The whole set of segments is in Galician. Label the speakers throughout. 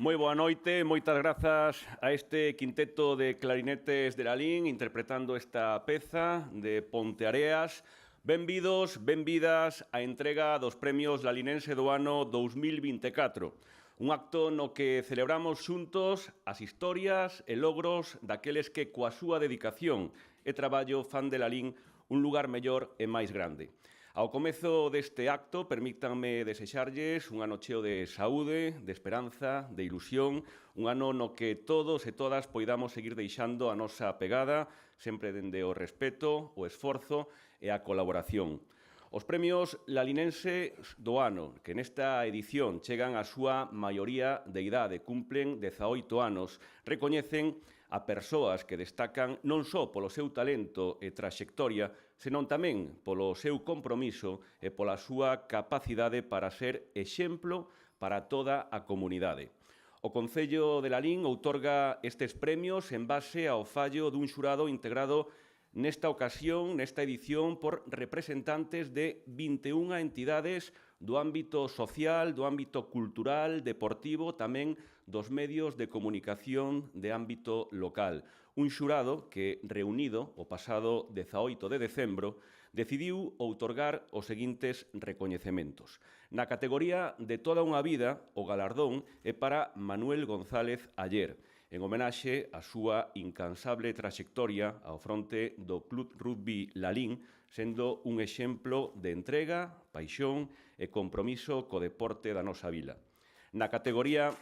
Speaker 1: Moi boa noite, moitas grazas a este quinteto de clarinetes de Lalín interpretando esta peza de Ponteareas. Benvidos, benvidas á entrega dos premios Lalinense do ano 2024. Un acto no que celebramos xuntos as historias e logros daqueles que coa súa dedicación e traballo fan de Lalín un lugar mellor e máis grande. Ao comezo deste acto, permítanme desexarlles un ano cheo de saúde, de esperanza, de ilusión, un ano no que todos e todas poidamos seguir deixando a nosa pegada, sempre dende o respeto, o esforzo e a colaboración. Os premios Lalinense do ano, que nesta edición chegan a súa maioría de idade, cumplen 18 anos, recoñecen a persoas que destacan non só polo seu talento e traxectoria, senón tamén polo seu compromiso e pola súa capacidade para ser exemplo para toda a comunidade. O Concello de Lalín outorga estes premios en base ao fallo dun xurado integrado nesta ocasión, nesta edición, por representantes de 21 entidades do ámbito social, do ámbito cultural, deportivo, tamén dos medios de comunicación de ámbito local. Un xurado que, reunido o pasado 18 de decembro, decidiu outorgar os seguintes recoñecementos. Na categoría de toda unha vida, o galardón é para Manuel González Aller, en homenaxe á súa incansable traxectoria ao fronte do Club Rugby Lalín, sendo un exemplo de entrega, paixón e compromiso co deporte da nosa vila. Na categoría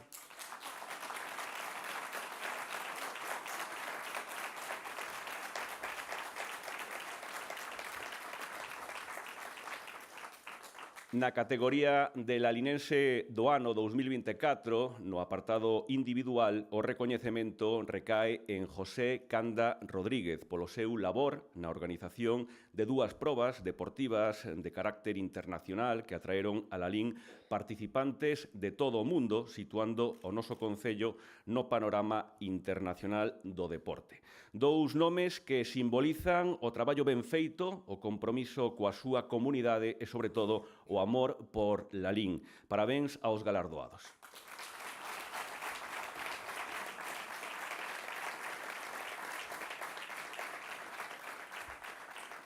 Speaker 1: Na categoría de Lalinense do ano 2024, no apartado individual, o recoñecemento recae en José Canda Rodríguez polo seu labor na organización de dúas probas deportivas de carácter internacional que atraeron a Lalín participantes de todo o mundo, situando o noso concello no panorama internacional do deporte. Dous nomes que simbolizan o traballo ben feito, o compromiso coa súa comunidade e, sobre todo, o amor por Lalín. Parabéns aos galardoados.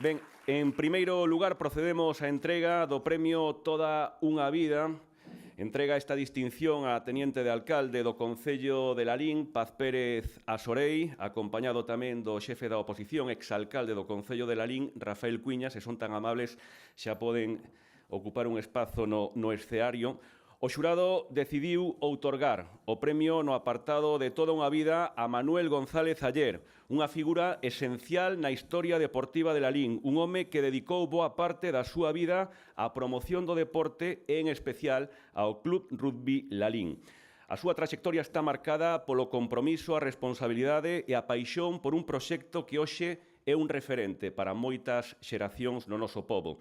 Speaker 1: Ben, en primeiro lugar procedemos á entrega do premio Toda unha Vida. Entrega esta distinción a teniente de alcalde do Concello de Lalín, Paz Pérez Asorei, acompañado tamén do xefe da oposición, exalcalde do Concello de Lalín, Rafael Cuiñas, e son tan amables, xa poden ocupar un espazo no escenario. O xurado decidiu outorgar o premio no apartado de Toda unha Vida a Manuel González Aller, unha figura esencial na historia deportiva de Lalín, un home que dedicou boa parte da súa vida á promoción do deporte e, en especial, ao Club Rugby Lalín. A súa traxectoria está marcada polo compromiso, a responsabilidade e a paixón por un proxecto que hoxe é un referente para moitas xeracións no noso pobo.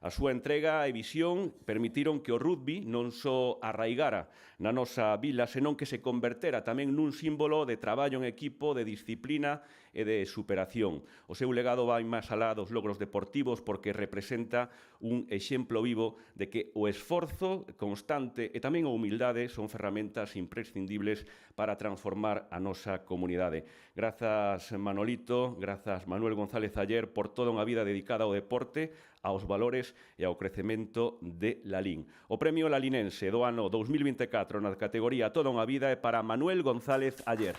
Speaker 1: A súa entrega e visión permitiron que o rugby non só arraigara na nosa vila, senón que se convertera tamén nun símbolo de traballo en equipo, de disciplina e de superación. O seu legado vai máis alá dos logros deportivos porque representa un exemplo vivo de que o esforzo constante e tamén a humildade son ferramentas imprescindibles para transformar a nosa comunidade. Grazas, Manolito, grazas, Manuel González Aller, por toda unha vida dedicada ao deporte, aos valores e ao crecemento de Lalín. O premio Lalinense do ano 2024 na categoría Toda unha Vida é para Manuel González Aller.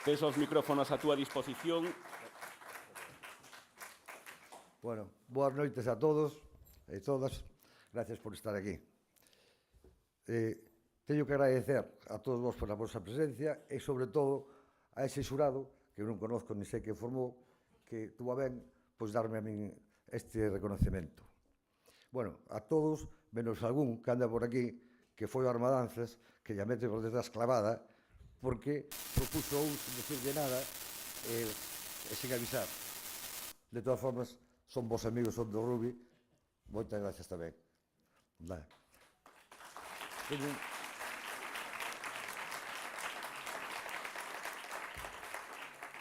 Speaker 1: Tes os micrófonos a túa disposición.
Speaker 2: Bueno, boas noites a todos e todas. Gracias por estar aquí. Teño que agradecer a todos vos pola vosa presencia e, sobre todo, a ese xurado, que non conozco ni sei que formou, que tuvo a ben darme a min este reconocemento. Bueno, a todos, menos algún que anda por aquí, que foi o Armadanzas, que lla mete por detrás clavada, porque propuso un sin decirle nada e sin avisar. De todas formas, son vos amigos, son do rugby. Moitas gracias tamén.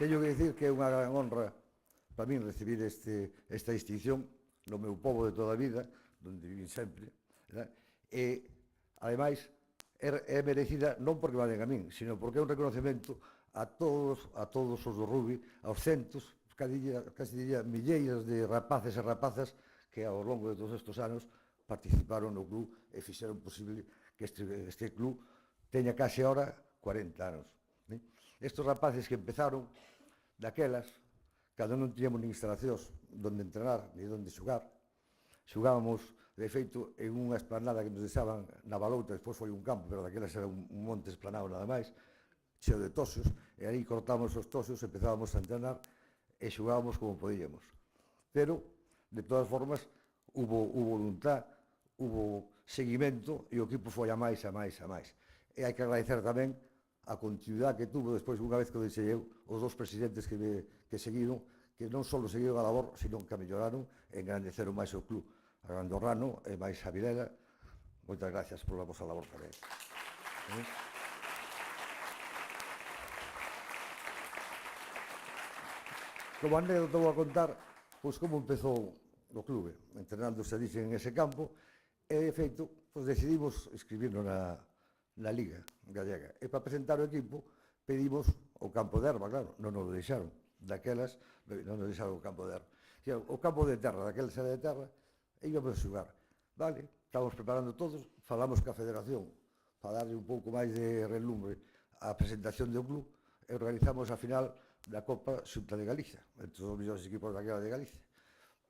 Speaker 2: Teño que dicir que é unha gran honra para min recibir esta distinción no meu pobo de toda a vida, onde viví sempre, e, ademais, é merecida non porque me den a min, sino porque é un reconocemento a todos os do rugby, aos centos, casi diría milleiras de rapaces e rapazas que ao longo de todos estes anos participaron no club e fixeron posible que este club teña case ahora 40 anos. Estes rapaces que empezaron daquelas, cando non tiñamos nin instalacións donde entrenar, ni donde xogar, xogábamos, de feito, en unha esplanada que nos deixaban na Balouta, despois foi un campo, pero daquelas era un monte esplanado nada máis, cheo de toxos, e aí cortábamos os toxos, empezábamos a entrenar e xogábamos como podíamos. Pero, de todas formas, hubo voluntad, hubo seguimento e o equipo foi a máis, a máis, a máis. E hai que agradecer tamén a continuidade que tuvo despois, unha vez que o deixei eu, os dos presidentes que seguiron, que non só seguiron a labor, sino que a melloraron e engrandeceron máis o club. A Andorrano e máis a Vilela, moitas gracias pola vosa labor tamén. Como anécdota vou a contar, pois como empezou o clube, entrenando se dice en ese campo, e de feito, pois decidimos inscribirnos na Liga Gallega. E para presentar o equipo, pedimos o campo de erva, claro, non nos deixaron. Daquelas, non nos deixaron o campo de erva. O campo de terra, daquelas era de terra, e íbamos a xogar. Vale, estamos preparando todos, falamos ca Federación para darle un pouco máis de relumbre á presentación do club e organizamos a final da Copa Xunta de Galicia, entre os mellores equipos daquela de Galicia.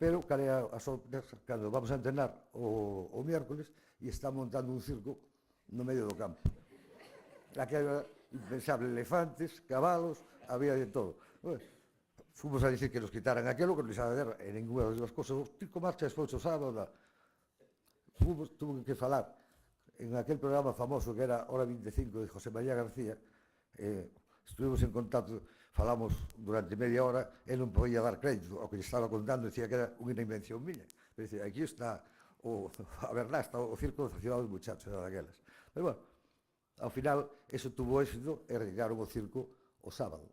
Speaker 2: Pero, cal é a sorpresa, cando vamos a entrenar o miércoles e está montando un circo no medio do campo. Aquela impensable, elefantes, cabalos, había de todo. Fomos a dicir que nos quitaran aquilo, que non xa de en ninguna das duas cosas. O circo marcha despois o sábado. Tuvo que falar en aquel programa famoso que era Hora 25 de José María García. Estuvimos en contacto, falamos durante media hora, e non podía dar crédito ao que lle estaba contando, decía que era unha invención miña. Pero decía, aquí está, a verdad, está o circo da Ciudad dos Muchachos, era daquelas. Pero bueno, ao final, eso tuvo éxito e retiraron o circo o sábado.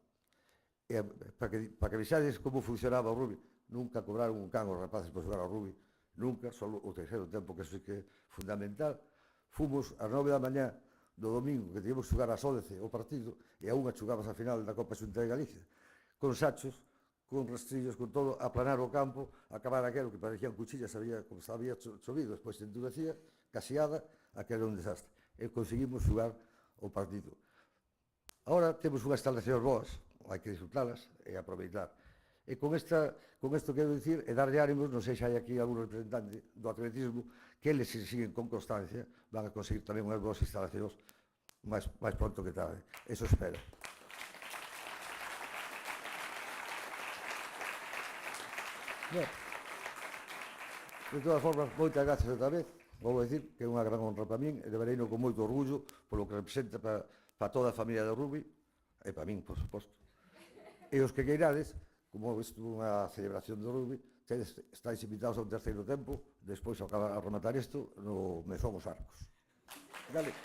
Speaker 2: E para que avisades como funcionaba o rugby, nunca cobraron un can os rapaces por xogar ao rugby, nunca, só o terceiro tempo, que eso é que é fundamental. Fomos ás 9 da mañá do domingo, que teníamos que xogar ás 11 o partido, e a unha xogabas a final da Copa Xunta de Galicia, con sachos, con rastrillos, con todo, a planar o campo, a acabar aquelo que parecían cuchillas, como había chovido, despois se endurecía, caseada, aquelo era un desastre. E conseguimos xogar o partido. Ahora temos unhas instalacións boas, hai que disfrutalas e aproveitar. E con isto quero dicir, e darlle ánimos, non sei se hai aquí algún representante do atletismo, que eles se siguen con constancia, van a conseguir tamén unhas boas instalacións máis pronto que tarde. Eso espero. De todas formas, moitas gracias outra vez. Vou dicir que é unha gran honra para min, e debereino con moito orgullo polo que representa para toda a familia do rugby, e para min, por suposto. E os que queirades, como isto é unha celebración do rugby, estáis invitados a un terceiro tempo, despois ao acabar a rematar isto, no Mezón os Arcos. Dale.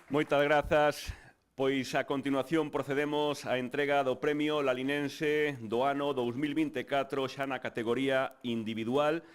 Speaker 1: Moitas grazas. Pois a continuación procedemos á entrega do premio Lalinense do ano 2024 xa na categoría individual.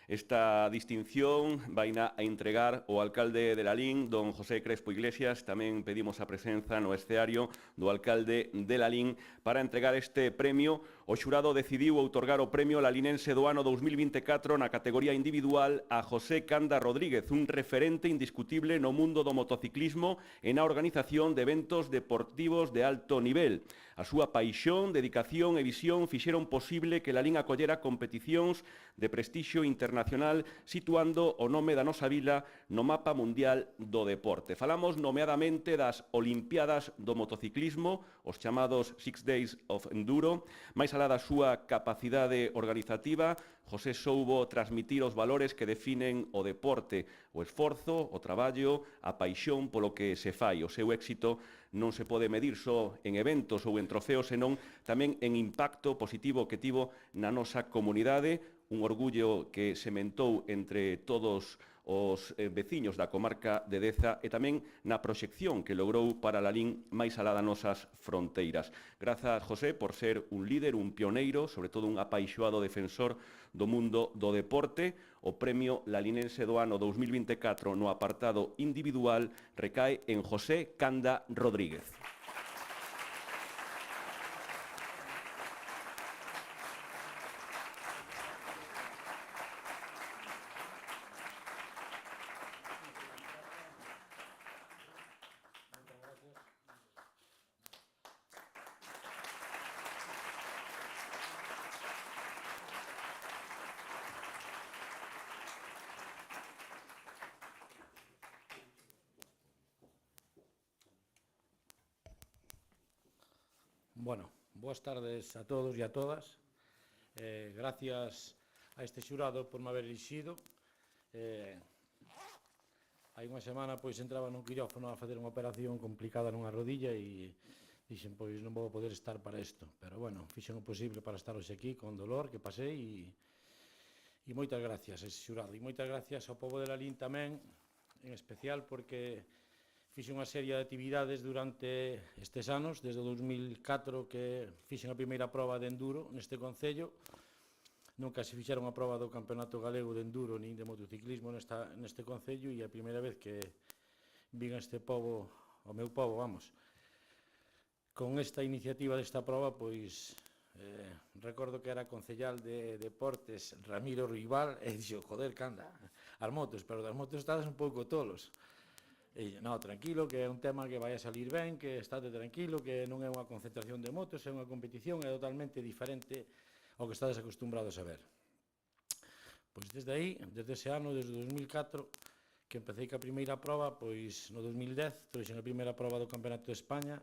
Speaker 1: Esta distinción vaina a entregar o alcalde de Lalín, don José Crespo Iglesias. Tamén pedimos a presenza no escenario do alcalde de Lalín para entregar este premio. O xurado decidiu outorgar o premio Lalinense do ano 2024 na categoría individual a José Canda Rodríguez, un referente indiscutible no mundo do motociclismo e na organización de eventos deportivos de alto nivel. A súa paixón, dedicación e visión fixeron posible que Lalín acollera competicións de prestixio internacional, situando o nome da nosa vila no mapa mundial do deporte. Falamos nomeadamente das Olimpiadas do motociclismo, os chamados Six Days of Enduro. Máis alá da súa capacidade organizativa, José soubo transmitir os valores que definen o deporte, o esforzo, o traballo, a paixón polo que se fai. O seu éxito non se pode medir só en eventos ou en trofeos, senón tamén en impacto positivo que tivo na nosa comunidade, un orgullo que sementou entre todos os veciños da comarca de Deza e tamén na proxección que logrou para Lalín máis alá das nosas fronteiras. Grazas, José, por ser un líder, un pioneiro, sobre todo un apaixoado defensor do mundo do deporte. O premio lalinense do ano 2024 no apartado individual recae en José Canda Rodríguez.
Speaker 3: Bueno, boas tardes a todos e a todas. Gracias a este xurado por me haber elixido. Hai unha semana pois entraba nun quirófano a facer unha operación complicada nunha rodilla e dixen, pois non vou poder estar para isto. Pero bueno, fixen o posible para estar hoxe aquí con dolor que pasei e moitas gracias a ese xurado. E moitas gracias ao pobo de Lalín tamén, en especial porque fixe unha serie de actividades durante estes anos, desde o 2004 que fixen a primeira proba de enduro neste concello. Nunca se fixera unha proba do Campeonato Galego de Enduro nin de motociclismo neste concello e a primeira vez que vin a este pobo, ao meu pobo, vamos, con esta iniciativa desta proba, pois recordo que era concellal de Deportes Ramiro Rival e dixo, joder, canda, as motos, pero das motos estás un pouco tolos. E no, tranquilo, que é un tema que vai a salir ben, que estate tranquilo, que non é unha concentración de motos, é unha competición, é totalmente diferente ao que estades acostumbrados a ver. Pois desde aí, desde ese ano, desde o 2004, que empecé ca primeira proba, pois no 2010 trouxen a primeira proba do Campeonato de España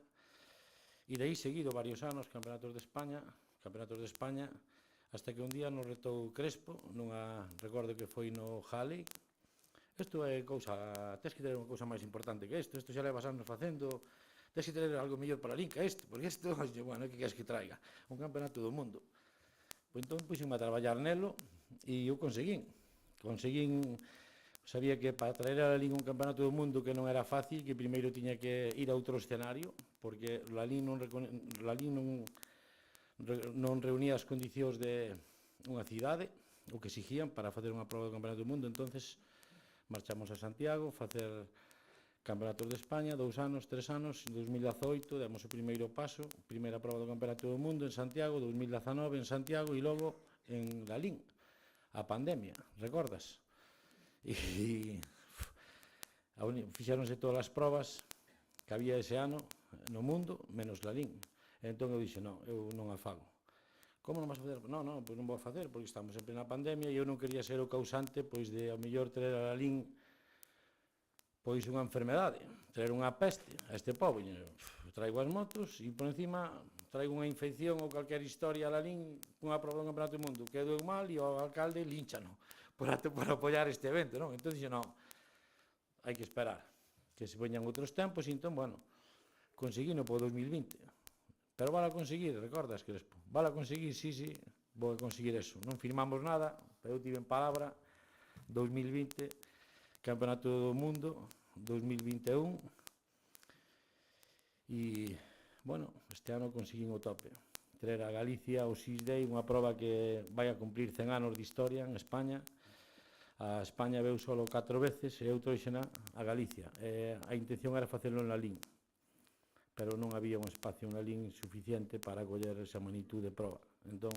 Speaker 3: e de aí seguido varios anos Campeonatos de España, hasta que un día nos retou Crespo, recordo que foi no Jale. Isto é cousa, tens que ter unha cousa máis importante que isto xa levas anos facendo, tens que ter algo mellor para Lalín que isto, porque isto, bueno, que queres que traiga? Un campeonato do mundo. Pois entón puxenme a traballar nelo e eu conseguín, sabía que para traer a Lalín un campeonato do mundo que non era fácil, que primeiro tiña que ir a outro escenario, porque Lalín non reunía as condicións de unha cidade, o que exigían para facer unha prova do campeonato do mundo. Entonces marchamos a Santiago, facer Campeonatos de España, 2 anos, 3 anos. En 2018 demos o primeiro paso, primeira prova do Campeonato do Mundo en Santiago, 2019 en Santiago e logo en Lalín, a pandemia, recordas? E fixéronse todas as probas que había ese ano no mundo, menos Lalín. E entón eu dixo, non, eu non a fago. Como non vas a facer? Non, pois non vou a facer, porque estamos en plena pandemia e eu non quería ser o causante, pois, de, ao mellor, traer a Lalín, pois, unha enfermedade, traer unha peste a este pobo. Traigo as motos e, por encima, traigo unha infección ou calquer historia a Lalín cunha prova do Campeonato do Mundo. Quedo mal e o alcalde línchano por apoiar este evento, non? Entón, dixo, non, hai que esperar que se poñan outros tempos e, entón, bueno, conseguino por 2020. Pero vai a conseguir, recordas, Crespo? Vai a conseguir, sí, vou a conseguir eso. Non firmamos nada, pero eu tive en palabra 2020, Campeonato do Mundo, 2021, e, bueno, este ano conseguín o tope. Traer a Galicia o Six Day, unha prova que vai a cumplir 100 anos de historia en España. A España veu solo 4 veces e eu trouxena a Galicia. A intención era facelo en Lalín, pero non había un espacio en Lalín suficiente para acoller esa magnitud de proba. Entón,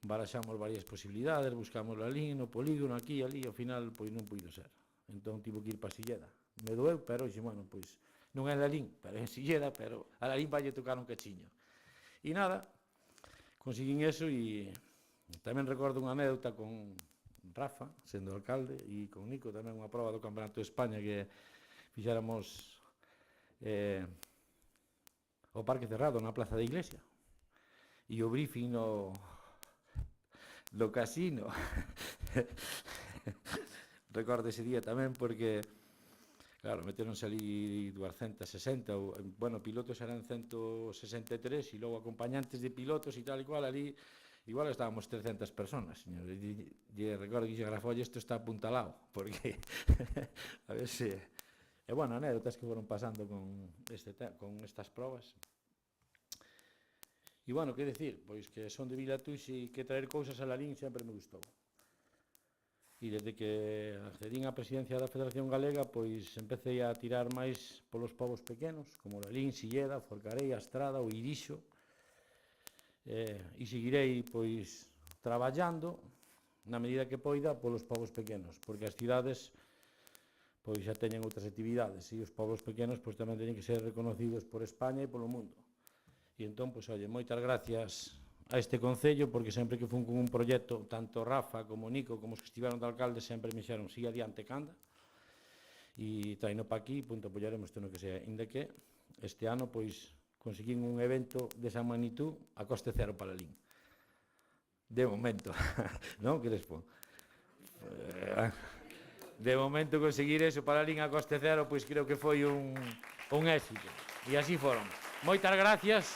Speaker 3: baraxamos varias posibilidades, buscamos Lalín, no polígono, aquí, ali, ao final, pois non puido ser. Entón, tivo que ir para Silleda. Me doeu, pero, bueno, pois, non é Lalín, pero é Silleda, pero a Lalín vai tocar un cachiño. E nada, conseguín eso e tamén recordo unha anécdota con Rafa, sendo alcalde, e con Nico, tamén unha prova do Campeonato de España que fixéramos o Parque Cerrado na Plaza da Iglesia e o briefing no casino. Recordo ese día tamén porque, claro, meteronse ali 260, bueno, pilotos eran 163 e logo acompañantes de pilotos e tal e cual ali, igual estábamos 300 personas, señor. E recordo que a Grafolla isto está apuntalado, porque a ver se... E bueno, anécdotas que foron pasando con estas probas. E bueno, que decir, pois que son de Vilatux e que traer cousas a Lalín sempre me gustou. E desde que accedín á presidencia da Federación Galega, pois empecé a tirar máis polos povos pequenos, como Lalín, Silleda, Forcarei, Astrada, o Irixo, e seguirei, pois, traballando na medida que poida polos povos pequenos, porque as cidades pois xa teñen outras actividades e os povos pequenos pois tamén teñen que ser reconocidos por España e polo mundo. E entón, pois, oye, moitas gracias a este Concello, porque sempre que fun con un proxecto, tanto Rafa como Nico, como os que estiveron de alcalde, sempre me dixeron, sigue adiante, canda, e traino pa aquí, punto, apoyaremos isto no que sea, inda que este ano, pois, conseguín un evento desa magnitud a coste cero para Lalín. De momento, non? Que despois? De momento conseguir eso para Lalín a coste cero, pois creo que foi un éxito. E así foron. Moitas gracias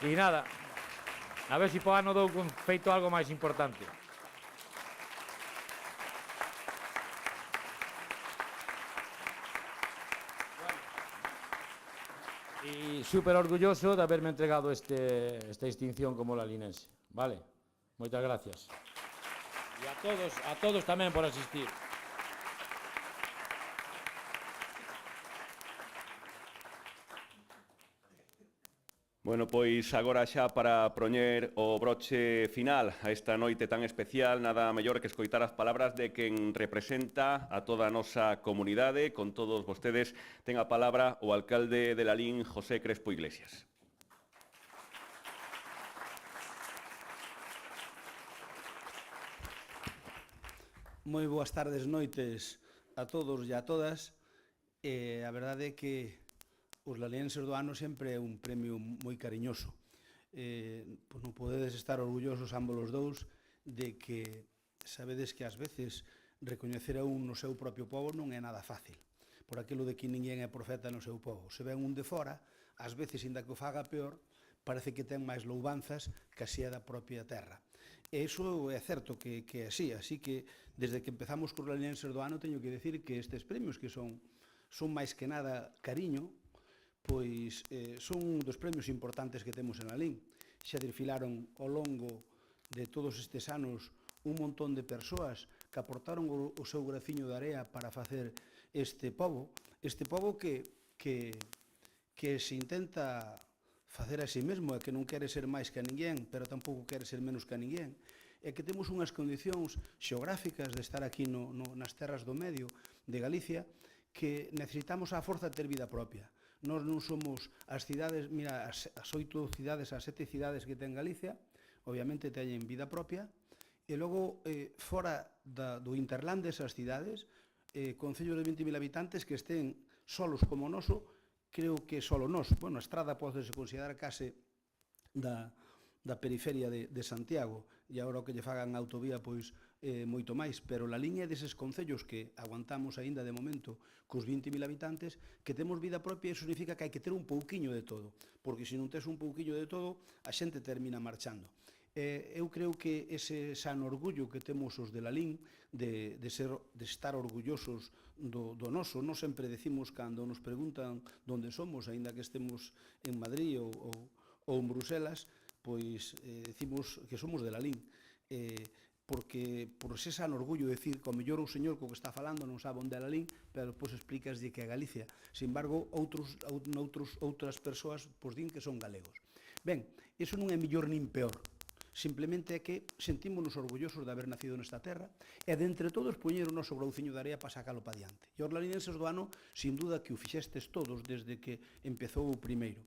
Speaker 3: e nada, a ver se po ano dou feito algo máis importante. E super orgulloso de haberme entregado esta distinción como lalinense. Vale? Moitas gracias. E a todos tamén por asistir.
Speaker 1: Bueno, pois agora xa para poñer o broche final a esta noite tan especial, nada mellor que escoitar as palabras de quen representa a toda a nosa comunidade. Con todos vostedes ten a palabra o alcalde de Lalín, José Crespo Iglesias.
Speaker 4: Moi boas tardes, noites a todos e a todas. A verdade é que os lalienses do ano sempre é un premio moi cariñoso. Non podedes estar orgullosos ambos os dous de que sabedes que ás veces recoñecer a un no seu propio pobo non é nada fácil, por aquilo de que ninguén é profeta no seu pobo. Se ven un de fora, ás veces, inda que o faga peor, parece que ten máis louvanzas que así é da propia terra. E iso é certo que é así que desde que empezamos cos lalienses do ano teño que decir que estes premios que son máis que nada cariño, pois son un dos premios importantes que temos en Lalín. Xa desfilaron ao longo de todos estes anos un montón de persoas que aportaron o seu graciño de area para facer este pobo que se intenta facer a si mesmo e que non quere ser máis que a ninguén, pero tampouco quere ser menos que a ninguén, e que temos unhas condicións xeográficas de estar aquí nas terras do medio de Galicia que necesitamos a forza ter vida propia. Nós non somos as cidades, mira, as 8 cidades, as 7 cidades que ten Galicia, obviamente teñen vida propia, e logo, fora do interland desas cidades, concellos de 20.000 habitantes que estén solos como o noso, creo que solo nós. Bueno, a Estrada pode se considerar case da periferia de Santiago, e agora o que lle fagan a autovía, pois, moito máis, pero a liña deses concellos que aguantamos aínda de momento cos 20.000 habitantes, que temos vida propia, iso significa que hai que ter un pouquiño de todo, porque se non tes un pouquiño de todo, a xente termina marchando. Eu creo que ese sano orgullo que temos os de Lalín de estar orgullosos do noso, non sempre decimos cando nos preguntan onde somos, aínda que estemos en Madrid ou en Bruselas, pois decimos que somos de Lalín, porque por ese sano orgullo de decir que o mellor o señor co que está falando non sabe onde é Lalín, pero depois explicaslle que é Galicia. Sin embargo, outras persoas pois din que son galegos. Ben, iso non é mellor nin peor, simplemente é que sentímonos orgullosos de haber nacido nesta terra e de entre todos poñer o noso grouciño de area para sacalo para diante. E os lalinenses do ano, sin duda que o fixestes todos desde que empezou o primeiro.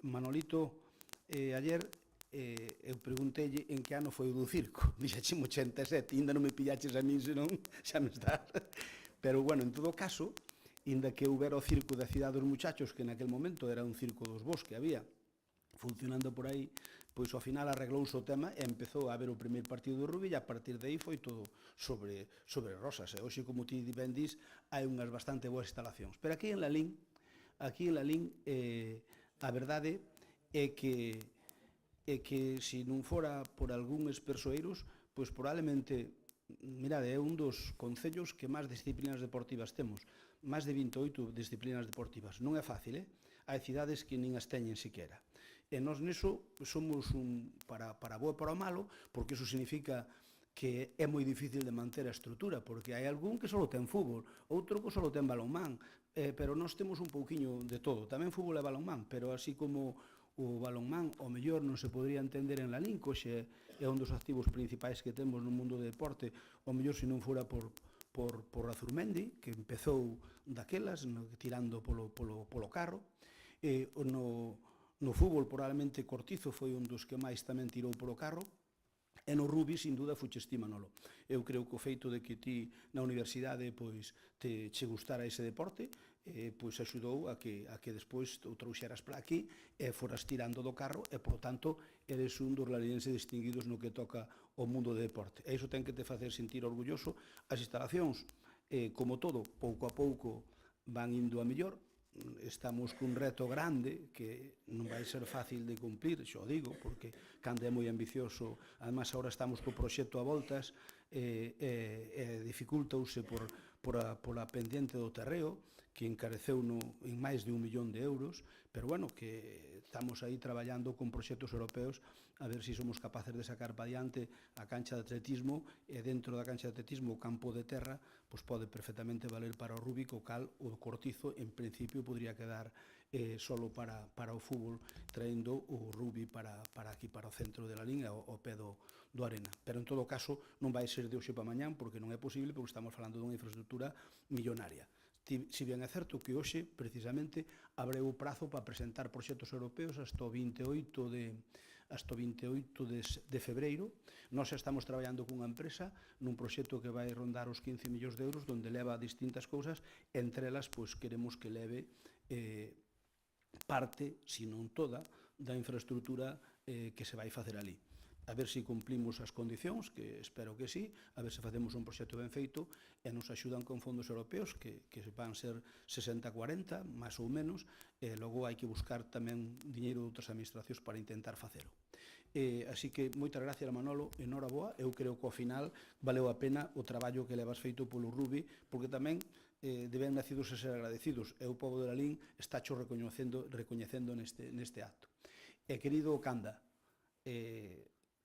Speaker 4: Manolito, ayer eu preguntei en que ano foi o do circo, dixéchimo 87, ainda non me pillaches a min, senón xa me estás. Pero, bueno, en todo caso, ainda que houbera o circo da Cidade dos Muchachos, que naquel momento era un circo dos bosques que había, funcionando por aí, pois ao final arreglouse o tema e empezou a haber o primeiro partido do rugby e a partir de aí foi todo sobre rosas. E hoxe, como ti ben dis, hai unhas bastante boas instalacións. Pero aquí en Lalín, a verdade é que e que se non fora por algúns persoeiros, pois probablemente, mirade, é un dos concellos que máis disciplinas deportivas temos, máis de 28 disciplinas deportivas. Non é fácil, hai cidades que nin as teñen siquera. E nós niso somos para bo e para o malo, porque iso significa que é moi difícil de manter a estrutura, porque hai algún que só ten fútbol, outro que só ten balonmán, pero nós temos un pouquiño de todo, tamén fútbol e balonmán, pero así como o balonmán, o mellor non se podría entender en Lalín, que é un dos activos principais que temos no mundo do deporte, o mellor se non fora por Azurmendi, que empezou daquelas, tirando polo carro. No fútbol, probablemente Cortizo foi un dos que máis tamén tirou polo carro, e no rugby, sin dúda, fuches ti, Manolo. Eu creo que o feito de que ti na universidade che gustara ese deporte, pois axudou a que despois o trouxeras para aquí e foras tirando do carro e, por tanto, eres un dos lalienses distinguidos no que toca o mundo do deporte. E iso ten que te facer sentir orgulloso. As instalacións, como todo, pouco a pouco van indo a mellor. Estamos cun reto grande que non vai ser fácil de cumplir, xo digo, porque cando é moi ambicioso, además agora estamos co proxecto a voltas, dificultouse pola pendiente do terreo, que encareceu en máis de 1 millón de euros, pero bueno, que estamos aí traballando con proxectos europeos a ver se somos capaces de sacar para diante a cancha de atletismo, e dentro da cancha de atletismo o campo de terra pois pode perfectamente valer para o rugby, o cal o Cortizo en principio podría quedar solo para o fútbol, traendo o rugby para aquí, para o centro de Lalín, ao pé do Arena. Pero en todo caso non vai ser de hoxe para mañán, porque non é posible, porque estamos falando dunha infraestructura millonaria. Si ben é certo que hoxe, precisamente, abreu o prazo para presentar proxectos europeos hasta o 28 de febreiro. Nós estamos traballando cunha empresa nun proxecto que vai rondar os 15 millóns de euros, onde leva distintas cousas, entre elas, pois, queremos que leve parte, se non toda, da infraestructura que se vai facer ali. A ver se cumplimos as condicións, que espero que sí, a ver se facemos un proxecto ben feito e nos axudan con fondos europeos, que van ser 60-40, máis ou menos, e logo hai que buscar tamén diñeiro de outras administracións para intentar facelo. Así que, moitas gracias, Manolo, enhoraboa. Eu creo que ao final valeu a pena o traballo que levas feito polo rugby, porque tamén deben nacidos a ser agradecidos, e o povo de Lalín está cho recoñecendo neste acto. E querido Canda,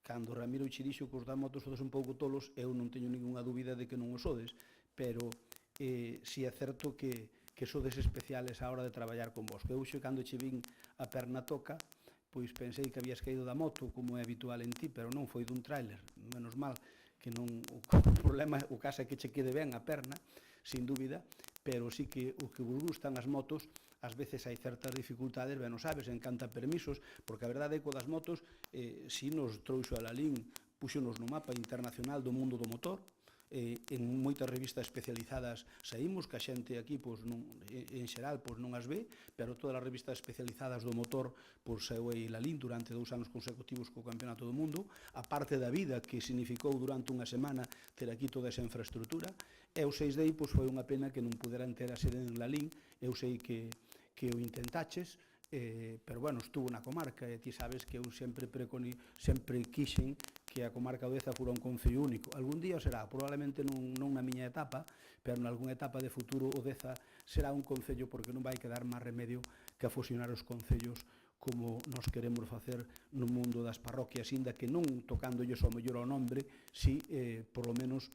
Speaker 4: cando Ramiro Chirixo cos da motos sodes un pouco tolos, eu non teño ninguna dúbida de que non o sodes, pero si é certo que sodes especiales a hora de traballar con vos. Que eu cando che vin a perna toca, pois pensei que habías caído da moto, como é habitual en ti, pero non, foi dun tráiler. Menos mal que non, o problema, o caso é que che quede ben a perna, sin dúbida, pero sí que o que vos gustan as motos, ás veces hai certas dificultades, ben o sabes, en canta permisos, porque a verdade é que das motos, si nos trouxo a Lalín, puxonos no mapa internacional do mundo do motor, en moitas revistas especializadas saímos, que a xente aquí en xeral non as ve, pero todas as revistas especializadas do motor saiu aí Lalín durante 2 anos consecutivos co Campeonato do Mundo, a parte da vida que significou durante unha semana ter aquí toda esa infraestructura, e os 6 de aí foi unha pena que non puderan ter a sede en Lalín. Eu sei que o intentaches, pero bueno, estuvo na comarca, e ti sabes que eu sempre quixen que a comarca do Deza fora un concello único. Algún día será, probablemente non na miña etapa, pero nalgúna etapa de futuro o Deza será un concello, porque non vai quedar máis remedio que a fusionar os concellos como nos queremos facer no mundo das parroquias, inda que non tocándolles ao mellor ao nombre, si, por lo menos,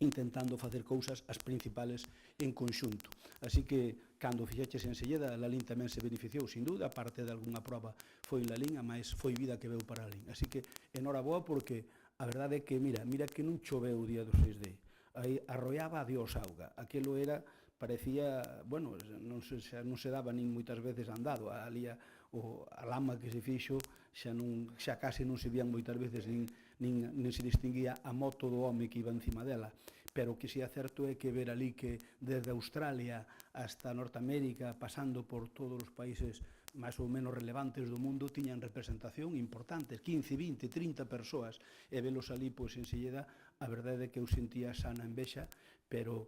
Speaker 4: intentando facer cousas as principales en conxunto. Así que, cando fixeches en Selleda, Lalín tamén se beneficiou, sin dúda, a parte de algunha proba foi Lalín, a máis foi vida que veu para Lalín. Así que, enhoraboa, porque a verdade é que, mira que non choveu o día do 6D. Aí arroiaba a Dios auga. Aquelo era, parecía, bueno, non se daba nin moitas veces andado. Ali a lama que se fixo xa case non se vían moitas veces, nin se distinguía a moto do home que iba encima dela. Pero o que si é certo é que ver ali que desde Australia hasta Norteamérica, pasando por todos os países máis ou menos relevantes do mundo, tiñan representación importante, 15, 20, 30 persoas, e velos ali en Selleda, a verdade é que eu sentía sana envexa, pero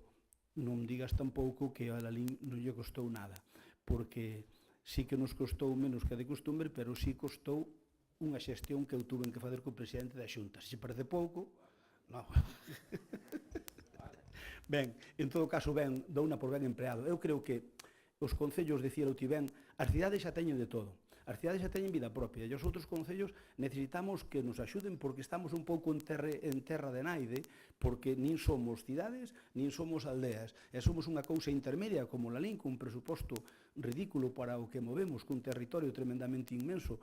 Speaker 4: non digas tampouco que a Lalín non lle costou nada, porque sí que nos costou menos que de costumbre, pero sí costou unha xestión que eu tuve que facer co presidente da Xunta. Se parece pouco, non. Ben, en todo caso, ben, douna por ben empleado. Eu creo que os concellos, dicía o ti ben, as cidades xa teñen de todo. As cidades xa teñen vida propia e os outros concellos necesitamos que nos axuden porque estamos un pouco en terra de naide, porque nin somos cidades, nin somos aldeas, e somos unha cousa intermedia como Lalín, cun presuposto ridículo para o que movemos, cun territorio tremendamente inmenso,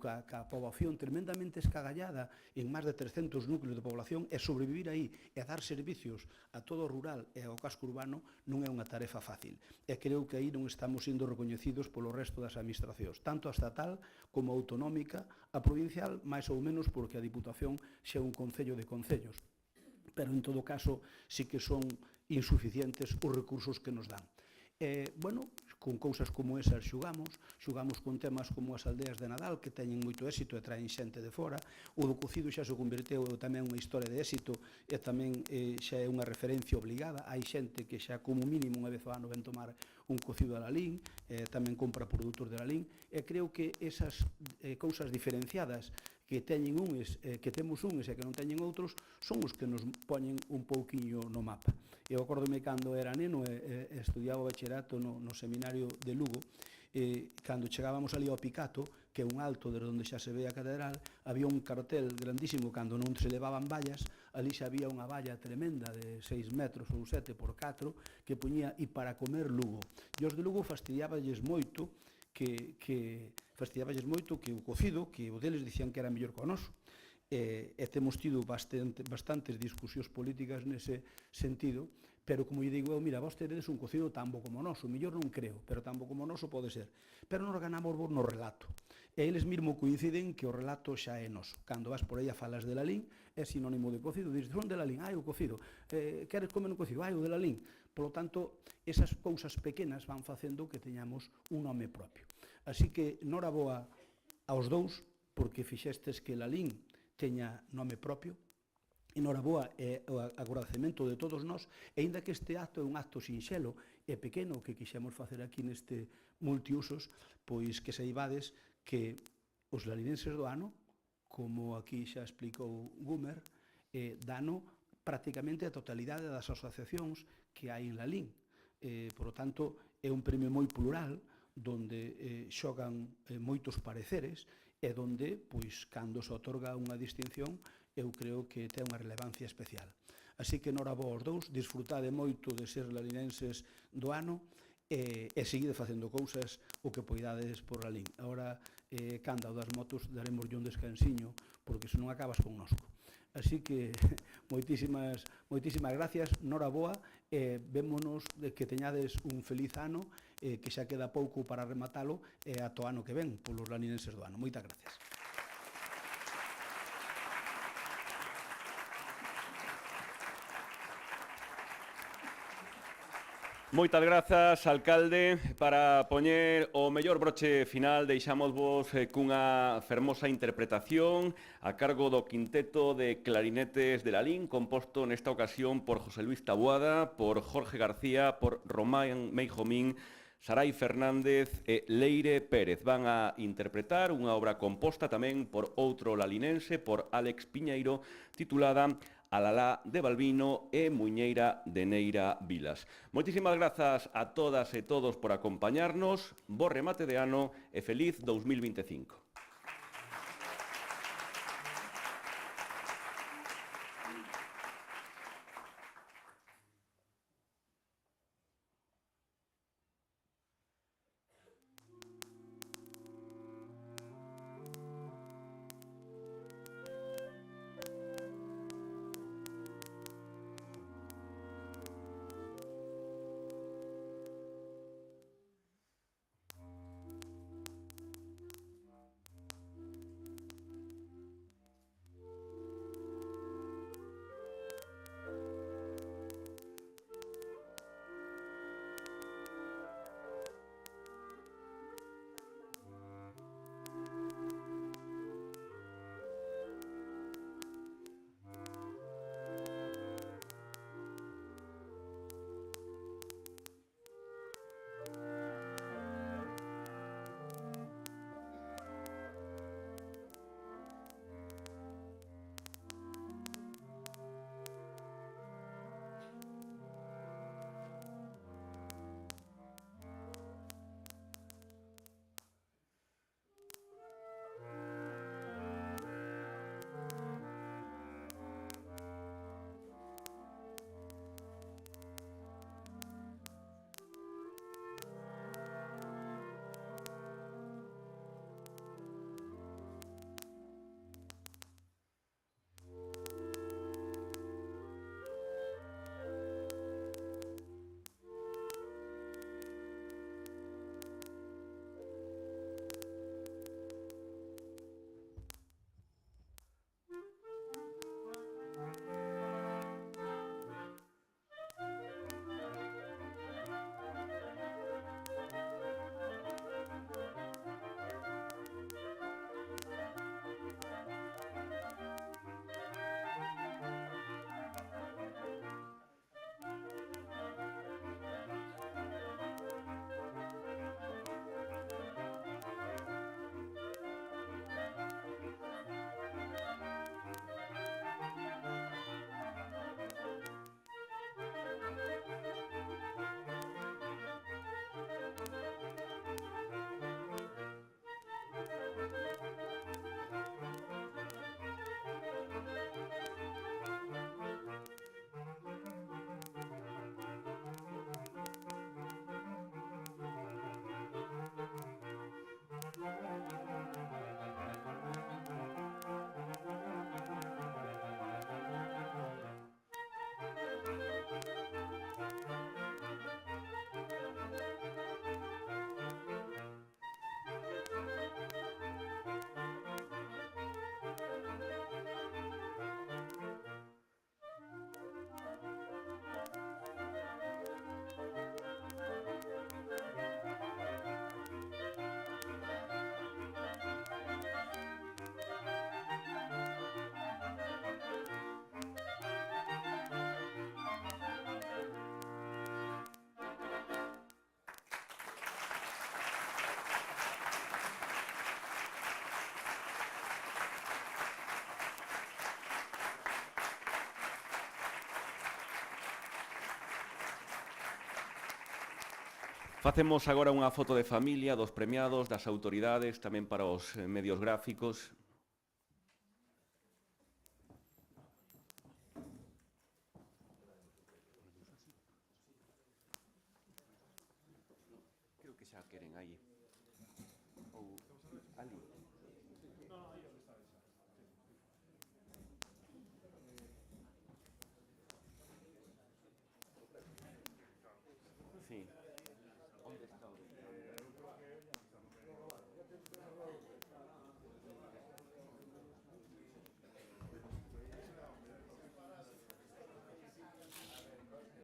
Speaker 4: ca poboación tremendamente escagallada en máis de 300 núcleos de población, e sobrevivir aí e dar servicios a todo o rural e ao casco urbano non é unha tarefa fácil. E creo que aí non estamos sendo recoñecidos polo resto das administracións, tanto a estatal como a autonómica, a provincial, máis ou menos porque a Diputación xa é un concello de concellos. Pero, en todo caso, sí que son insuficientes os recursos que nos dan. Bueno, con cousas como esas xugamos con temas como as aldeas de Nadal, que teñen moito éxito e traen xente de fora. O do cocido xa se converteu tamén unha historia de éxito e tamén xa é unha referencia obligada. Hai xente que xa como mínimo unha vez ao ano ven tomar un cocido a Lalín, tamén compra produtos de Lalín, e creo que esas cousas diferenciadas que teñen unes, que temos unes e que non teñen outros, son os que nos poñen un pouquiño no mapa. Eu acordome cando era neno e estudiaba o bachillerato no seminario de Lugo, cando chegábamos ali ao Picato, que é un alto desde onde xa se ve a catedral, había un cartel grandísimo cando non se levaban vallas, ali xa había unha valla tremenda de 6 metros ou 7 por 4 que poñía "e para comer Lugo". E os de Lugo fastidiaballes moito que o cocido, que o deles dicían que era mellor que o noso. E temos tido bastantes discusións políticas nese sentido, pero como lle digo eu, mira, vos teredes un cocido tan bo como o noso, mellor non creo, pero tan bo como o noso pode ser. Pero nos ganamos vos no relato. E eles mesmo coinciden que o relato xa é noso. Cando vas por aí a falas de Lalín, é sinónimo de cocido, dices, son de Lalín, o cocido, queres comer un cocido, o de Lalín. Por lo tanto, esas cousas pequenas van facendo que teñamos un nome propio. Así que, noraboa aos dous, porque fixestes que Lalín teña nome propio, enhoraboa e o agradecemento de todos nós, e aínda que este acto é un acto sinxelo e pequeno que quixemos facer aquí neste multiusos, pois que saibades que os lalinenses do ano, como aquí xa explicou Gumer, dano prácticamente a totalidade das asociacións que hai en Lalín. Por lo tanto, é un premio moi plural, donde xogan moitos pareceres, e donde, pois, cando se otorga unha distinción, eu creo que ten unha relevancia especial. Así que, noraboa aos dous, disfrutade moito de ser lalinenses do ano e seguide facendo cousas o que poidades por Lalín. Agora, canda o das motos, daremos un descansiño, porque senón acabas con nosco. Así que, moitísimas gracias, noraboa, e vémonos que teñades un feliz ano, que xa queda pouco para rematalo, e ata o ano que ven, polos lalinenses do ano. Moitas gracias.
Speaker 1: Moitas grazas, alcalde. Para poñer o mellor broche final, deixamos vos cunha fermosa interpretación a cargo do quinteto de clarinetes de Lalín, composto nesta ocasión por José Luis Taboada, por Jorge García, por Román Meijomín, Sarai Fernández e Leire Pérez. Van a interpretar unha obra composta tamén por outro lalinense, por Álex Piñeiro, titulada Alalá de Balbino e Muñeira de Neira Vilas. Moitísimas grazas a todas e todos por acompañarnos, bo remate de ano e feliz 2025. Facemos agora unha foto de familia dos premiados, das autoridades, tamén para os medios gráficos. Creo que xa queren aí. Ou ali. Sí.